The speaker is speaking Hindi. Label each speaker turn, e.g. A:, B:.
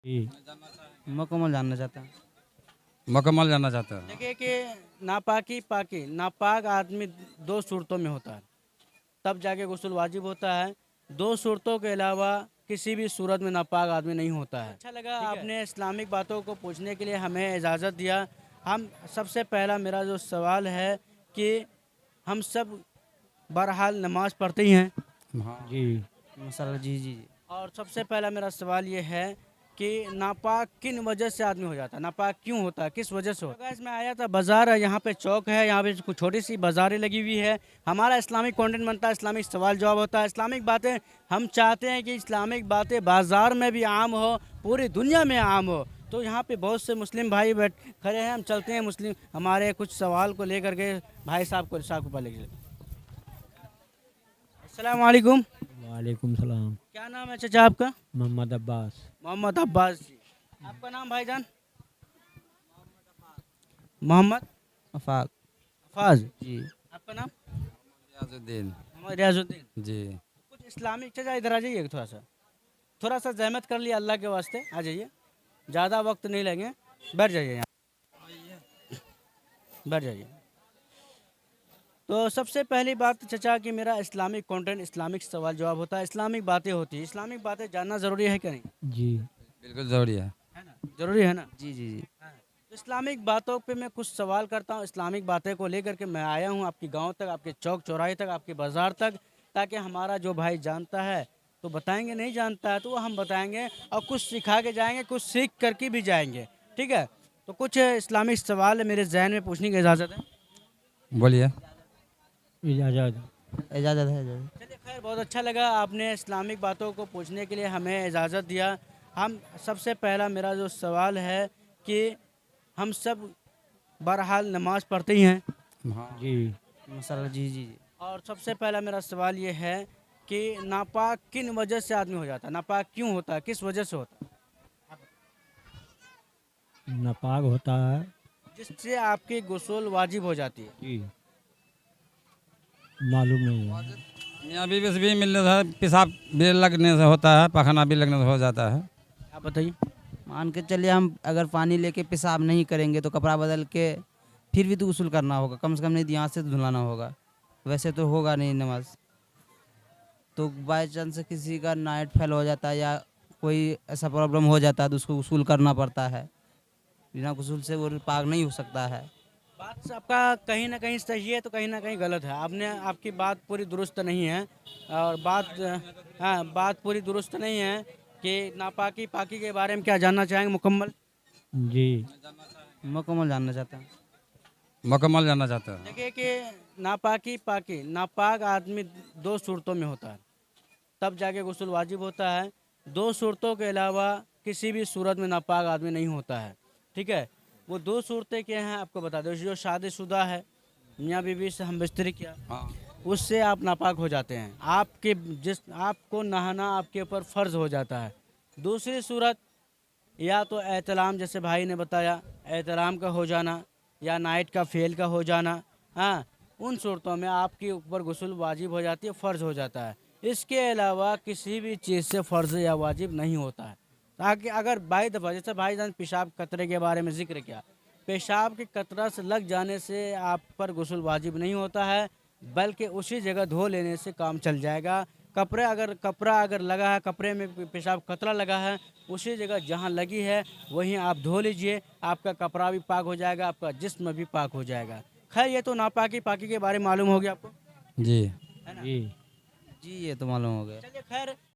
A: जी।
B: मुकम्मल जानना चाहता हूँ।
C: मुकम्मल जानना चाहते हो।
B: देखिए कि नापाकी पाकी नापाक आदमी दो सूरतों में होता है, तब जाके गुस्ल वाजिब होता है। दो सूरतों के अलावा किसी भी सूरत में नापाक आदमी नहीं होता है। अच्छा लगा आपने इस्लामिक बातों को पूछने के लिए हमें इजाज़त दिया। हम सबसे पहला मेरा जो सवाल है कि हम सब बहरहाल नमाज़ पढ़ते ही हैं।
C: हाँ।
A: जी।
B: मसाला जी जी जी। और सबसे पहला मेरा सवाल ये है कि नापाक किन वजह से आदमी हो जाता है, नापाक क्यों होता है, किस वजह से होता है। इसमें आया था बाज़ार है, यहाँ पे चौक है, यहाँ पे कुछ छोटी सी बाज़ारें लगी हुई है। हमारा इस्लामिक कंटेंट बनता है, इस्लामिक सवाल जवाब होता है, इस्लामिक बातें। हम चाहते हैं कि इस्लामिक बातें बाज़ार में भी आम हो, पूरी दुनिया में आम हो। तो यहाँ पे बहुत से मुस्लिम भाई बैठ खड़े हैं, हम चलते हैं मुस्लिम हमारे कुछ सवाल को लेकर के भाई साहब को पहले। अस्सलाम वालेकुम।
A: वालेकुम सलाम।
B: क्या नाम है चाचा आपका?
A: मोहम्मद अब्बास।
B: मोहम्मद अब्बास जी। आपका नाम भाईजान? मोहम्मद
D: अफाक
B: अफाज।
D: जी।
B: आपका नाम?
C: रियाजुद्दीन।
B: मोहम्मद रियाजुद्दीन।
C: जी।
B: कुछ इस्लामिक चाचा इधर आ जाइए, थोड़ा सा जहमत कर लिया अल्लाह के वास्ते, आ जाइए, ज़्यादा वक्त नहीं लेंगे, बैठ जाइए यहाँ, बैठ जाइए। तो सबसे पहली बात चचा कि मेरा इस्लामिक कंटेंट इस्लामिक सवाल जवाब होता है, इस्लामिक बातें होती है। इस्लामिक बातें जानना ज़रूरी है कि नहीं?
A: जी।
C: बिल्कुल ज़रूरी है।
B: है ना, ज़रूरी है ना।
D: जी जी जी।
B: हाँ। तो इस्लामिक बातों पे मैं कुछ सवाल करता हूँ, इस्लामिक बातें को लेकर के मैं आया हूँ आपके गांव तक, आपके चौक चौराहे तक, आपके बाज़ार तक, ताकि हमारा जो भाई जानता है तो बताएंगे, नहीं जानता है तो वो हम बताएंगे और कुछ सिखा के जाएंगे, कुछ सीख करके भी जाएंगे। ठीक है, तो कुछ इस्लामिक सवाल मेरे जहन में पूछने की इजाज़त है?
C: बोलिए।
A: इजाज़त।
D: इजाज़त है इजाज़त।
B: चलिए खैर, बहुत अच्छा लगा आपने इस्लामिक बातों को पूछने के लिए हमें इजाज़त दिया। हम सबसे पहला मेरा जो सवाल है कि हम सब बहरहाल नमाज़ पढ़ते ही हैं।
C: हाँ।
A: जी।
D: मसाला जी जी जी।
B: और सबसे पहला मेरा सवाल ये है कि नापाक किन वजह से आदमी हो जाता है, नापाक क्यों होता है, किस वजह से होता है,
A: नापाक होता है।
B: जिससे आपकी गुस्ल वाजिब हो जाती है?
A: जी। मालूम नहीं है।
C: मियाँ बीवी से भी मिलने से पेशाब भी लगने से होता है, पखाना भी लगने से हो जाता है।
B: आप बताइए।
D: मान के चलिए हम अगर पानी लेके पेशाब नहीं करेंगे तो कपड़ा बदल के फिर भी तो गुस्ल करना होगा, कम से कम नहीं यहाँ से तो धुलाना होगा, वैसे तो होगा नहीं नमाज। तो बाई चांस से किसी का नाइट फेल हो जाता है या कोई ऐसा प्रॉब्लम हो जाता है तो उसको गुस्ल करना पड़ता है, बिना गुस्ल से वो पाक नहीं हो सकता है।
B: बात आपका कहीं ना कहीं सही है तो कहीं ना कहीं गलत है, आपकी बात पूरी दुरुस्त नहीं है। और बात पूरी दुरुस्त नहीं है कि नापाकी पाकी के बारे में क्या जानना चाहेंगे मुकम्मल?
A: जी।
D: मुकम्मल जानना चाहता हूँ।
C: मुकम्मल जानना चाहते हो।
B: देखिए कि नापाकी पाकी नापाक आदमी दो सूरतों में होता है, तब जाके गुस्ल वाजिब होता है। दो सूरतों के अलावा किसी भी सूरत में नापाक आदमी नहीं होता है। ठीक है, वो दो सूरतें क्या हैं आपको बता दो। जो शादीशुदा है, मियाँ बीवी से हम बिस्तरी किया,
C: हाँ।
B: उससे आप नापाक हो जाते हैं, आपको नहाना आपके ऊपर फ़र्ज़ हो जाता है। दूसरी सूरत या तो एहतलाम, जैसे भाई ने बताया, एहतलाम का हो जाना या नाइट का फेल का हो जाना। हाँ, उन सूरतों में आपके ऊपर गुस्ल वाजिब हो जाती है, फ़र्ज़ हो जाता है। इसके अलावा किसी भी चीज़ से फ़र्ज़ या वाजिब नहीं होता है। ताकि अगर बाई दफ़ा, जैसे भाईजान पेशाब कतरे के बारे में ज़िक्र किया, पेशाब के कतरा से लग जाने से आप पर गुस्ल वाजिब नहीं होता है, बल्कि उसी जगह धो लेने से काम चल जाएगा। कपड़ा अगर लगा है, कपड़े में पेशाब कतरा लगा है, उसी जगह जहाँ लगी है वहीं आप धो लीजिए, आपका कपड़ा भी पाक हो जाएगा, आपका जिस्म भी पाक हो जाएगा। खैर, ये तो नापाकी पाकी के बारे में मालूम हो गया आपको,
C: जी।
B: है ना?
A: जी।
D: जी ये तो मालूम हो गया।
B: चलिए खैर,